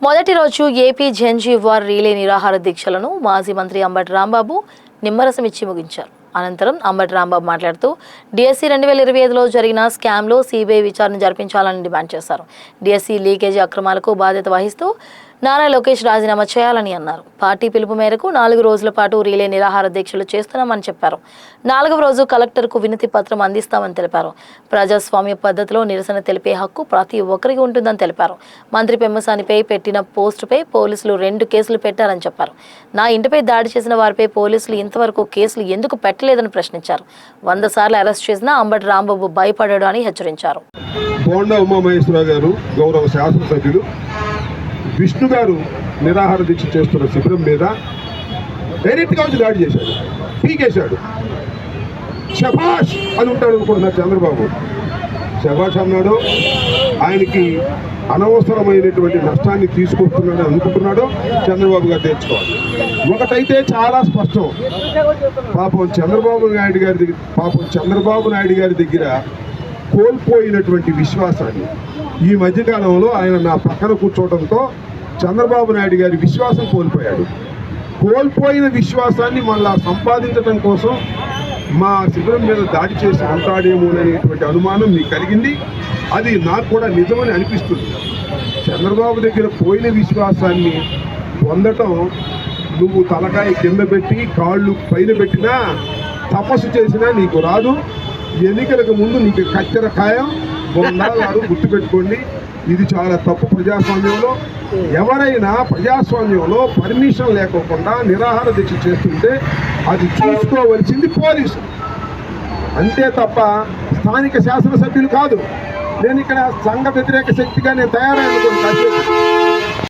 మొదటి రోజు ఏపీ జన్జీవార్ రీలే నిరాహార దీక్షలను మాజీ మంత్రి అంబటి రాంబాబు నిమ్మరసం ఇచ్చి ముగించారు. అనంతరం అంబటి రాంబాబు మాట్లాడుతూ డిఎస్సి 2025లో జరిగిన స్కామ్లో సిబిఐ విచారణ జరిపించాలని డిమాండ్ చేశారు. డిఎస్సి లీకేజీ అక్రమాలకు బాధ్యత వహిస్తూ నారా లోకేష్ రాజీనామా చేయాలని అన్నారు. పార్టీ పిలుపు మేరకు 4 రోజుల పాటు రీలే నిరాహార దీక్షలు చేస్తున్నామని చెప్పారు. 4వ రోజు కలెక్టర్కు వినతి పత్రం అందిస్తామని తెలిపారు. ప్రజాస్వామ్య పద్ధతిలో నిరసన తెలిపే హక్కు ప్రతి ఒక్కరికి ఉంటుందని తెలిపారు. మంత్రి పెమ్మసానిపై పెట్టిన పోస్టుపై పోలీసులు 2 కేసులు పెట్టారని చెప్పారు. నా ఇంటిపై దాడి చేసిన వారిపై పోలీసులు ఇంతవరకు కేసులు ఎందుకు పెట్టలేదని ప్రశ్నించారు. 100 సార్లు అరెస్ట్ చేసినా అంబటి రాంబాబు భయపడాడు అని హెచ్చరించారు. బోండా ఉమామహేశ్వరరావు గారు, గౌరవ శాసనసభ్యులు విష్ణు గారు నిరాహార దీక్ష చేస్తున్న శిబిరం మీద డైరెక్ట్గా వచ్చి దాడి చేశాడు, పీకేశాడు. శభాష్ అని ఉంటాడు అనుకుంటున్నారు చంద్రబాబు. శభాష్ అన్నాడు. ఆయనకి అనవసరమైనటువంటి నష్టాన్ని తీసుకొస్తున్నాడని అనుకుంటున్నాడు చంద్రబాబు గారు తెచ్చుకోవాలి. ఒకటైతే చాలా స్పష్టం, చంద్రబాబు నాయుడు గారి దగ్గర కోల్పోయినటువంటి విశ్వాసాన్ని ఈ మధ్యకాలంలో ఆయన నా పక్కన కూర్చోవడంతో చంద్రబాబు నాయుడు గారి విశ్వాసం కోల్పోయాడు. కోల్పోయిన విశ్వాసాన్ని మళ్ళా సంపాదించడం కోసం మా శిబిరం మీద దాడి చేసి ఉంటాడేమోననేటువంటి అనుమానం మీకు కలిగింది. అది నాకు కూడా నిజమని అనిపిస్తుంది. చంద్రబాబు దగ్గర పోయిన విశ్వాసాన్ని పొందటం నువ్వు తలకాయ కింద పెట్టి కాళ్ళు పైన పెట్టినా తపస్సు చేసినా నీకు రాదు. ఎన్నికలకు ముందు నీకు కచ్చర ఖాయం. బొండాలు గుర్తుపెట్టుకోండి, ఇది చాలా తప్పు. ప్రజాస్వామ్యంలో ఎవరైనా ప్రజాస్వామ్యంలో పర్మిషన్ లేకోకుండా నిరాహార దీక్ష చేస్తుంటే అది చూసుకోవలసింది పోలీసు, అంతే తప్ప స్థానిక శాసనసభ్యులు కాదు. నేను ఇక్కడ సంఘ వ్యతిరేక శక్తిగా నేను తయారైన